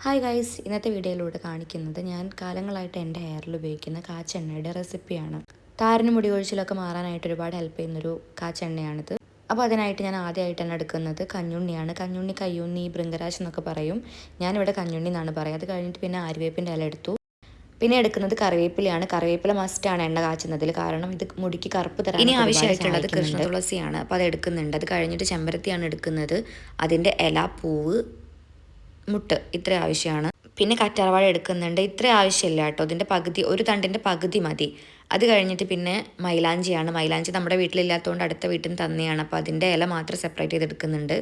Hi guys, ഇന്നത്തെ വീഡിയോയിലൂടെ കാണിക്കുന്നത് ഞാൻ കാലങ്ങളായിട്ട് എൻ്റെ ഹെയറിൽ ഉപയോഗിക്കുന്ന കാച്ചെണ്ണയുടെ റെസിപ്പിയാണ്. താരനും മുടി കൊഴിച്ചിലൊക്കെ മാറാനായിട്ട് ഒരുപാട് ഹെൽപ്പ് ചെയ്യുന്നൊരു കാച്ചെണ്ണയാണിത്. അപ്പോൾ അതിനായിട്ട് ഞാൻ ആദ്യമായിട്ട് തന്നെ എടുക്കുന്നത് കഞ്ഞുണ്ണിയാണ്. കഞ്ഞുണ്ണി, കയ്യുണ്ണി, ബൃങ്കരാജ് എന്നൊക്കെ പറയും. ഞാനിവിടെ കഞ്ഞുണ്ണി എന്നാണ് പറയുക. അത് കഴിഞ്ഞിട്ട് പിന്നെ ആര്യവേപ്പിൻ്റെ ഇല എടുത്തു. പിന്നെ എടുക്കുന്നത് കറിവേപ്പിലയാണ്. കറിവേപ്പില മസ്റ്റാണ് എണ്ണ കാച്ചുന്നതിൽ, കാരണം ഇത് മുടിക്ക് കറുപ്പ് തരാൻ. ഇനി ആവശ്യമായിട്ടുള്ളത് കൃഷ്ണ തുളസിയാണ്. അപ്പോൾ അത് എടുക്കുന്നുണ്ട്. അത് കഴിഞ്ഞിട്ട് ചെമ്പരത്തിയാണ് എടുക്കുന്നത്. അതിൻ്റെ ഇല, പൂവ്, മുട്ട് ഇത്ര ആവശ്യമാണ്. പിന്നെ കറ്റാർവാഴ എടുക്കുന്നുണ്ട്. ഇത്ര ആവശ്യമില്ല കേട്ടോ, ഇതിൻ്റെ പകുതി, ഒരു തണ്ടിൻ്റെ പകുതി മതി. അത് കഴിഞ്ഞിട്ട് പിന്നെ മൈലാഞ്ചിയാണ്. മൈലാഞ്ചി നമ്മുടെ വീട്ടിലില്ലാത്തതുകൊണ്ട് അടുത്ത വീട്ടിൽ നിന്ന് തന്നെയാണ്, അപ്പോൾ അതിൻ്റെ ഇല മാത്രം സെപ്പറേറ്റ് ചെയ്തെടുക്കുന്നുണ്ട്.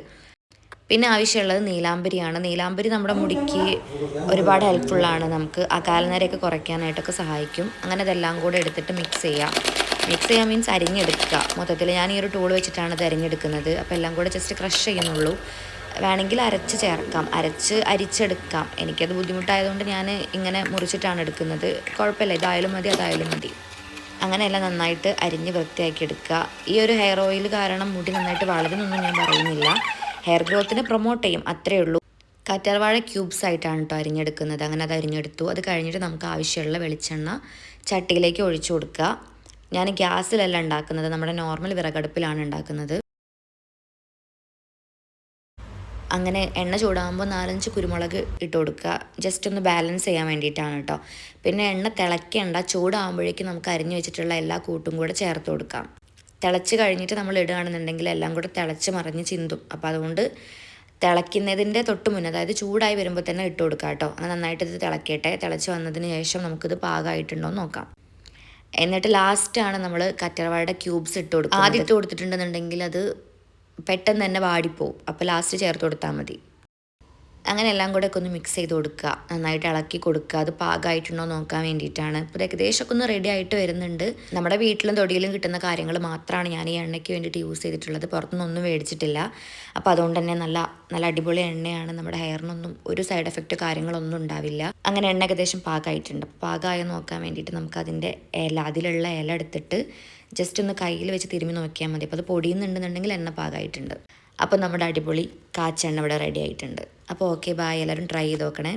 പിന്നെ ആവശ്യമുള്ളത് നീലാംബരിയാണ്. നീലാംബരി നമ്മുടെ മുടിക്ക് ഒരുപാട് ഹെൽപ്ഫുള്ളാണ്. നമുക്ക് ആ കാലനരയൊക്കെ കുറയ്ക്കാനായിട്ടൊക്കെ സഹായിക്കും. അങ്ങനെ ഇതെല്ലാം കൂടെ എടുത്തിട്ട് മിക്സ് ചെയ്യാം. മിക്സ് ചെയ്യാൻ മീൻസ് അരിഞ്ഞെടുക്കുക. മൊത്തത്തിൽ ഞാൻ ഈ ഒരു ടൂൾ വെച്ചിട്ടാണ് ഇത് അരിഞ്ഞെടുക്കുന്നത്. അപ്പോൾ എല്ലാം കൂടെ ജസ്റ്റ് ക്രഷ് ചെയ്യുന്നുള്ളൂ. വേണമെങ്കിൽ അരച്ച് ചേർക്കാം, അരിച്ചെടുക്കാം. എനിക്കത് ബുദ്ധിമുട്ടായതുകൊണ്ട് ഞാൻ ഇങ്ങനെ മുറിച്ചിട്ടാണ് എടുക്കുന്നത്. കുഴപ്പമില്ല, ഇതായാലും മതി അതായാലും മതി. അങ്ങനെയെല്ലാം നന്നായിട്ട് അരിഞ്ഞ് വൃത്തിയാക്കി എടുക്കുക. ഈ ഒരു ഹെയർ ഓയിൽ കാരണം മുടി നന്നായിട്ട് വളരുന്നൊന്നും ഞാൻ പറയുന്നില്ല, ഹെയർ ഗ്രോത്തിനെ പ്രൊമോട്ട് ചെയ്യും, അത്രയേ ഉള്ളൂ. കറ്റാർവാഴ ക്യൂബ്സ് ആയിട്ടാണ് കേട്ടോ അരിഞ്ഞെടുക്കുന്നത്. അങ്ങനെ അത് അരിഞ്ഞെടുത്തു. അത് കഴിഞ്ഞിട്ട് നമുക്ക് ആവശ്യമുള്ള വെളിച്ചെണ്ണ ചട്ടിയിലേക്ക് ഒഴിച്ചു കൊടുക്കുക. ഞാൻ ഗ്യാസിലല്ല ഉണ്ടാക്കുന്നത്, നമ്മുടെ നോർമൽ വിറകടുപ്പിലാണ് ഉണ്ടാക്കുന്നത്. അങ്ങനെ എണ്ണ ചൂടാകുമ്പോൾ 4-5 കുരുമുളക് ഇട്ട് കൊടുക്കുക, ജസ്റ്റ് ഒന്ന് ബാലൻസ് ചെയ്യാൻ വേണ്ടിയിട്ടാണ് കേട്ടോ. പിന്നെ എണ്ണ തിളയ്ക്കേണ്ട, ചൂടാകുമ്പോഴേക്കും നമുക്ക് അരിഞ്ഞു വെച്ചിട്ടുള്ള എല്ലാ കൂട്ടും കൂടെ ചേർത്ത് കൊടുക്കാം. തിളച്ച് കഴിഞ്ഞിട്ട് നമ്മൾ ഇടുകയാണെന്നുണ്ടെങ്കിൽ എല്ലാം കൂടെ തിളച്ച് മറിഞ്ഞ് ചിന്തും. അപ്പോൾ അതുകൊണ്ട് തിളയ്ക്കുന്നതിൻ്റെ തൊട്ട് മുന്നേ, അതായത് ചൂടായി വരുമ്പോൾ തന്നെ ഇട്ട് കൊടുക്കുക കേട്ടോ. അങ്ങനെ നന്നായിട്ട് ഇത് തിളക്കട്ടെ. തിളച്ച് വന്നതിന് ശേഷം നമുക്കിത് പാകമായിട്ടുണ്ടോ എന്ന് നോക്കാം. എന്നിട്ട് ലാസ്റ്റാണ് നമ്മൾ കറ്റാർവാഴയുടെ ക്യൂബ്സ് ഇട്ട് കൊടുക്കുക. ആദ്യം ഇട്ട് കൊടുത്തിട്ടുണ്ടെന്നുണ്ടെങ്കിൽ അത് പെട്ടെന്ന് തന്നെ വാടിപ്പോവും. അപ്പോൾ ലാസ്റ്റ് ചേർത്ത് കൊടുത്താൽ മതി. അങ്ങനെ എല്ലാം കൂടെ ഒക്കെ ഒന്ന് മിക്സ് ചെയ്ത് കൊടുക്കുക, നന്നായിട്ട് ഇളക്കി കൊടുക്കുക. അത് പാകമായിട്ടുണ്ടോ നോക്കാൻ വേണ്ടിയിട്ടാണ്. ഇപ്പോൾ ഏകദേശമൊക്കെ ഒന്ന് റെഡി ആയിട്ട് വരുന്നുണ്ട്. നമ്മുടെ വീട്ടിലും തൊടിയിലും കിട്ടുന്ന കാര്യങ്ങൾ മാത്രമാണ് ഞാൻ ഈ എണ്ണയ്ക്ക് വേണ്ടിയിട്ട് യൂസ് ചെയ്തിട്ടുള്ളത്. പുറത്തുനിന്നൊന്നും മേടിച്ചിട്ടില്ല. അപ്പോൾ അതുകൊണ്ട് തന്നെ നല്ല നല്ല അടിപൊളി എണ്ണയാണ്. നമ്മുടെ ഹെയറിനൊന്നും ഒരു സൈഡ് എഫക്റ്റ് കാര്യങ്ങളൊന്നും ഉണ്ടാവില്ല. അങ്ങനെ എണ്ണ ഏകദേശം പാകമായിട്ടുണ്ട്. പാകമായി നോക്കാൻ വേണ്ടിയിട്ട് നമുക്ക് അതിൻ്റെ അതിലുള്ള ഇല എടുത്തിട്ട് ജസ്റ്റ് ഒന്ന് കയ്യിൽ വെച്ച് തിരുമ്മി നോക്കിയാൽ മതി. അപ്പോൾ അത് പൊടിയുന്നുണ്ടെന്നുണ്ടെങ്കിൽ എണ്ണ പാകമായിട്ടുണ്ട്. അപ്പോൾ നമ്മുടെ അടിപൊളി കാച്ചെണ്ണ ഇവിടെ റെഡി ആയിട്ടുണ്ട്. അപ്പോൾ ഓക്കെ, ബായ്. എല്ലാവരും ട്രൈ ചെയ്ത് നോക്കണേ.